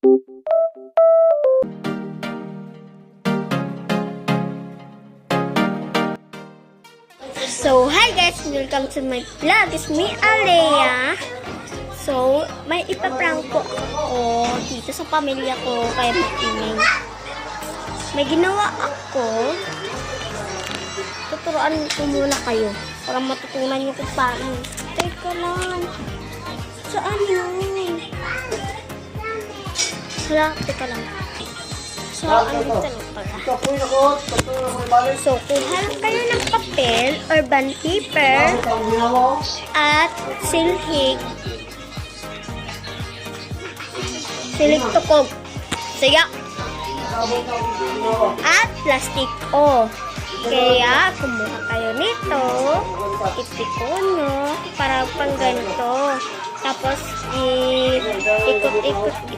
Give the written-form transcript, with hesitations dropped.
So, hi guys! Welcome to my vlog. It's me, Alea. So, may ipaprank ko ako dito sa pamilya ko kaya Tining. May ginawa ako. Tuturuan ko muna kayo para matutunan nyo kung paano. Teka lang. Saan yun? Hala, teka lang. So, ano dito lang pala. So, kuha lang kayo ng papel or bond paper at silhig. Silhig tukog. Siya. At plastic o. Kaya, kumuha kayo nito. Ipikon nyo para pang ganito. Tapos, ikot-ikot